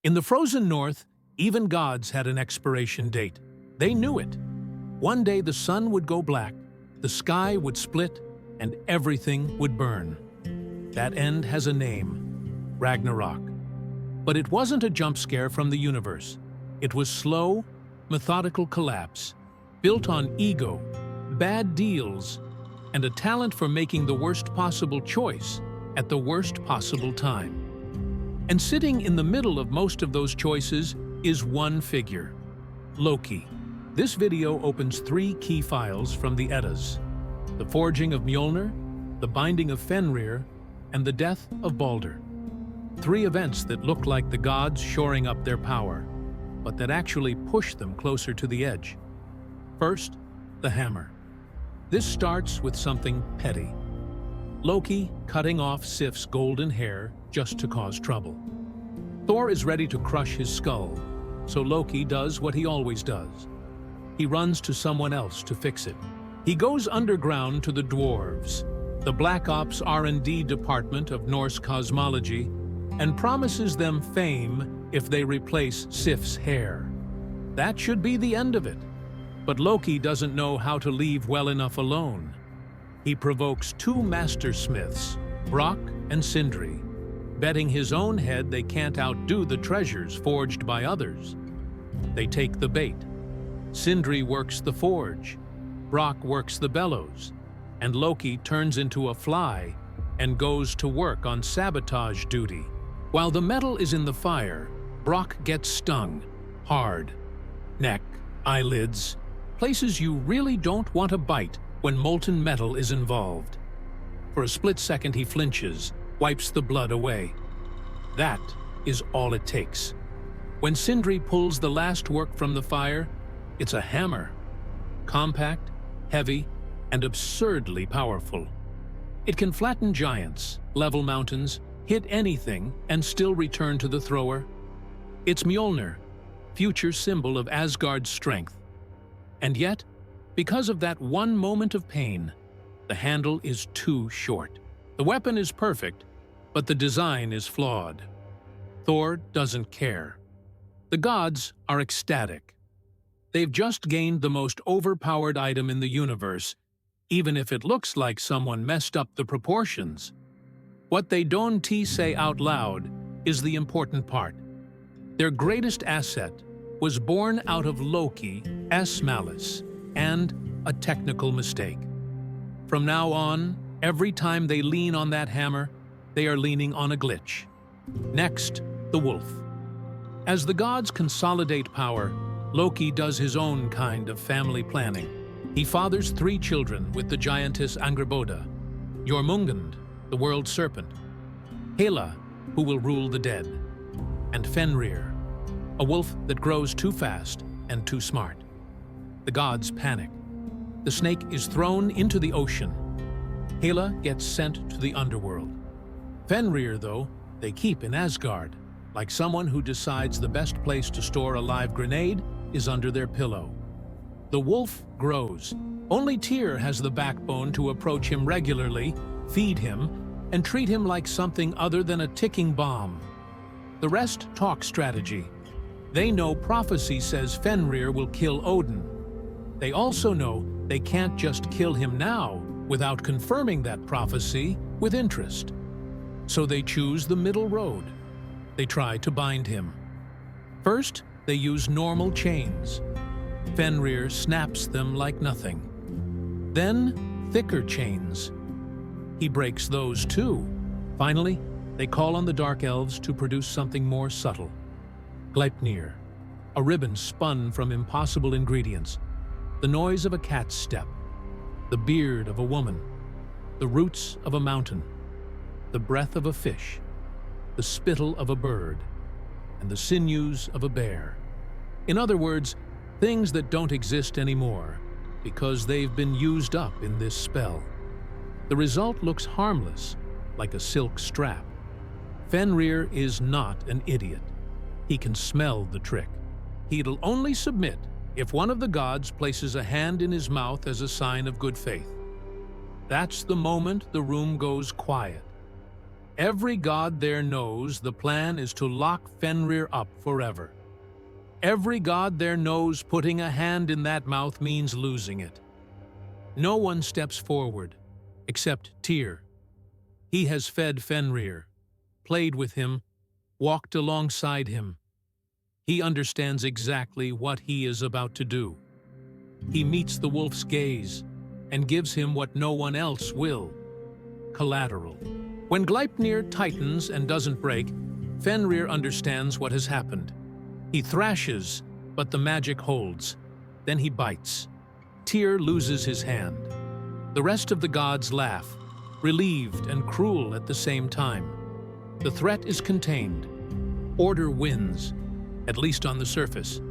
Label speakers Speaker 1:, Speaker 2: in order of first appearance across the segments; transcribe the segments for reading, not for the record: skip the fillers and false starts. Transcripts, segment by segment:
Speaker 1: In the frozen north, even gods had an expiration date. They knew it. One day the sun would go black, the sky would split, and everything would burn. That end has a name, Ragnarok. But it wasn't a jump scare from the universe. It was slow, methodical collapse, built on ego, bad deals, and a talent for making the worst possible choice at the worst possible time. And sitting in the middle of most of those choices is one figure, Loki. This video opens 3 key files from the Eddas: the forging of Mjolnir, the binding of Fenrir, and the death of Baldur. 3 events that look like the gods shoring up their power, but that actually push them closer to the edge. First, the hammer. This starts with something petty. Loki cutting off Sif's golden hair just to cause trouble. Thor is ready to crush his skull, so Loki does what he always does. He runs to someone else to fix it. He goes underground to the dwarves, the Black Ops R&D department of Norse cosmology, and promises them fame if they replace Sif's hair. That should be the end of it. But Loki doesn't know how to leave well enough alone. He provokes 2 mastersmiths, Brock and Sindri, betting his own head they can't outdo the treasures forged by others. They take the bait. Sindri works the forge, Brock works the bellows, and Loki turns into a fly and goes to work on sabotage duty. While the metal is in the fire, Brock gets stung, hard. Neck, eyelids, places you really don't want to bite when molten metal is involved. For a split second he flinches, wipes the blood away. That is all it takes. When Sindri pulls the last work from the fire, it's a hammer. Compact, heavy, and absurdly powerful. It can flatten giants, level mountains, hit anything, and still return to the thrower. It's Mjolnir, future symbol of Asgard's strength. And yet, because of that one moment of pain, the handle is too short. The weapon is perfect, but the design is flawed. Thor doesn't care. The gods are ecstatic. They've just gained the most overpowered item in the universe, even if it looks like someone messed up the proportions. What they don't say out loud is the important part. Their greatest asset was born out of Loki's malice and a technical mistake. From now on, every time they lean on that hammer, they are leaning on a glitch. Next, the wolf. As the gods consolidate power, Loki does his own kind of family planning. He fathers 3 children with the giantess Angrboda, Jormungand, the world serpent, Hela, who will rule the dead, and Fenrir, a wolf that grows too fast and too smart. The gods panic. The snake is thrown into the ocean. Hela gets sent to the underworld. Fenrir, though, they keep in Asgard, like someone who decides the best place to store a live grenade is under their pillow. The wolf grows. Only Tyr has the backbone to approach him regularly, feed him, and treat him like something other than a ticking bomb. The rest talk strategy. They know prophecy says Fenrir will kill Odin. They also know they can't just kill him now without confirming that prophecy with interest. So they choose the middle road. They try to bind him. First, they use normal chains. Fenrir snaps them like nothing. Then, thicker chains. He breaks those too. Finally, they call on the Dark Elves to produce something more subtle. Gleipnir, a ribbon spun from impossible ingredients. The noise of a cat's step. The beard of a woman. The roots of a mountain. The breath of a fish. The spittle of a bird. And the sinews of a bear. In other words, things that don't exist anymore because they've been used up in this spell. The result looks harmless, like a silk strap. Fenrir is not an idiot. He can smell the trick. He'll only submit if one of the gods places a hand in his mouth as a sign of good faith. That's the moment the room goes quiet. Every god there knows the plan is to lock Fenrir up forever. Every god there knows putting a hand in that mouth means losing it. No one steps forward, except Tyr. He has fed Fenrir, played with him, walked alongside him. He understands exactly what he is about to do. He meets the wolf's gaze and gives him what no one else will: collateral. When Gleipnir tightens and doesn't break, Fenrir understands what has happened. He thrashes, but the magic holds. Then he bites. Tyr loses his hand. The rest of the gods laugh, relieved and cruel at the same time. The threat is contained. Order wins, at least on the surface.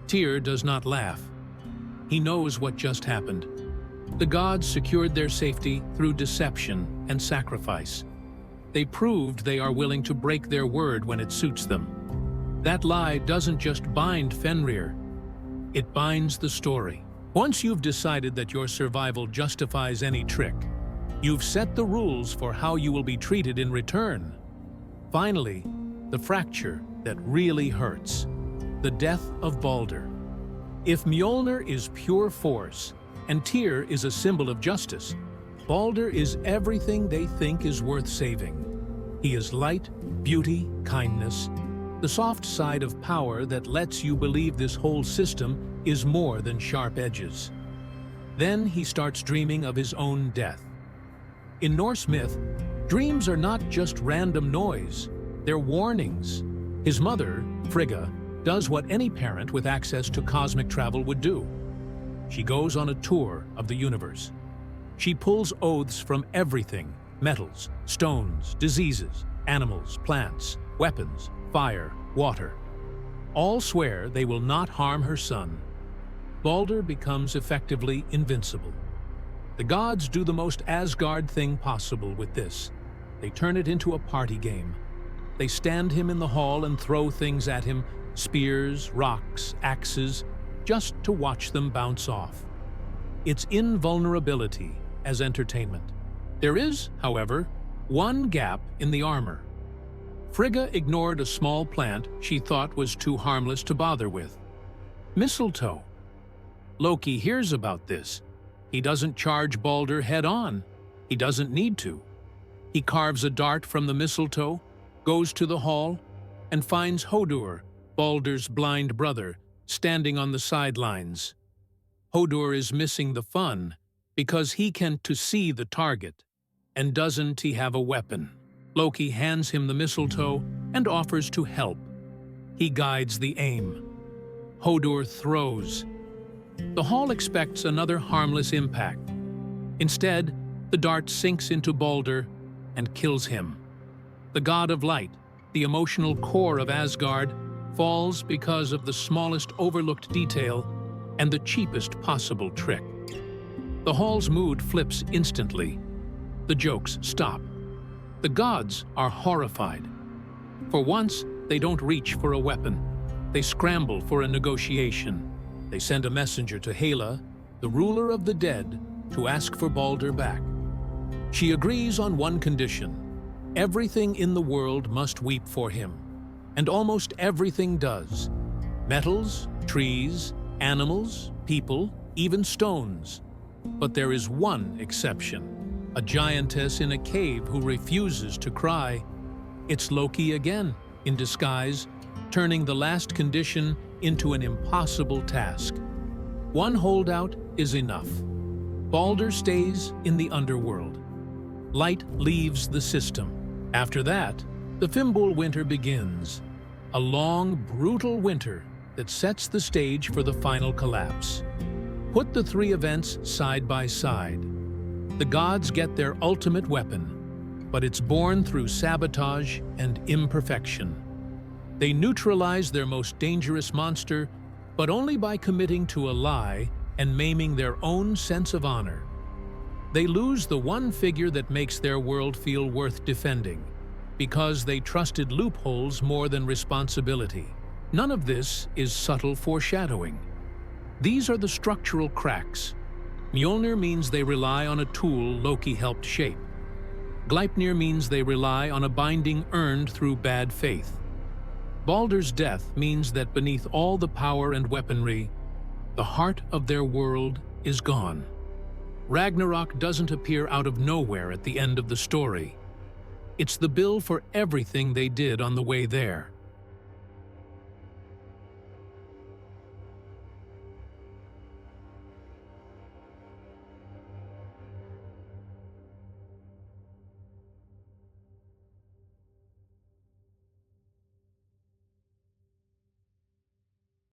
Speaker 1: Tyr does not laugh. He knows what just happened. The gods secured their safety through deception and sacrifice. They proved they are willing to break their word when it suits them. That lie doesn't just bind Fenrir, it binds the story. Once you've decided that your survival justifies any trick, you've set the rules for how you will be treated in return. Finally, the fracture that really hurts: the death of Balder. If Mjolnir is pure force and Tyr is a symbol of justice, Balder is everything they think is worth saving. He is light, beauty, kindness, the soft side of power that lets you believe this whole system is more than sharp edges. Then he starts dreaming of his own death. In Norse myth, dreams are not just random noise, they're warnings. His mother, Frigga, does what any parent with access to cosmic travel would do. She goes on a tour of the universe. She pulls oaths from everything: metals, stones, diseases, animals, plants, weapons, fire, water. All swear they will not harm her son. Balder becomes effectively invincible. The gods do the most Asgard thing possible with this. They turn it into a party game. They stand him in the hall and throw things at him: spears, rocks, axes, just to watch them bounce off. It's invulnerability as entertainment. There is, however, one gap in the armor. Frigga ignored a small plant she thought was too harmless to bother with: mistletoe. Loki hears about this. He doesn't charge Balder head-on. He doesn't need to. He carves a dart from the mistletoe, goes to the hall, and finds Hodur, Balder's blind brother, standing on the sidelines. Hodur is missing the fun because he can't see the target. And doesn't he have a weapon? Loki hands him the mistletoe and offers to help. He guides the aim. Hodur throws. The hall expects another harmless impact. Instead, the dart sinks into Balder and kills him. The god of light, the emotional core of Asgard, falls because of the smallest overlooked detail and the cheapest possible trick. The hall's mood flips instantly. The jokes stop. The gods are horrified. For once, they don't reach for a weapon. They scramble for a negotiation. They send a messenger to Hela, the ruler of the dead, to ask for Balder back. She agrees on one condition: everything in the world must weep for him. And almost everything does. Metals, trees, animals, people, even stones. But there is one exception: a giantess in a cave who refuses to cry. It's Loki again, in disguise, turning the last condition into an impossible task. One holdout is enough. Balder stays in the underworld. Light leaves the system. After that, the Fimbul winter begins. A long, brutal winter that sets the stage for the final collapse. Put the three events side by side. The gods get their ultimate weapon, but it's born through sabotage and imperfection. They neutralize their most dangerous monster, but only by committing to a lie and maiming their own sense of honor. They lose the one figure that makes their world feel worth defending, because they trusted loopholes more than responsibility. None of this is subtle foreshadowing. These are the structural cracks. Mjolnir means they rely on a tool Loki helped shape. Gleipnir means they rely on a binding earned through bad faith. Baldur's death means that beneath all the power and weaponry, the heart of their world is gone. Ragnarok doesn't appear out of nowhere at the end of the story. It's the bill for everything they did on the way there.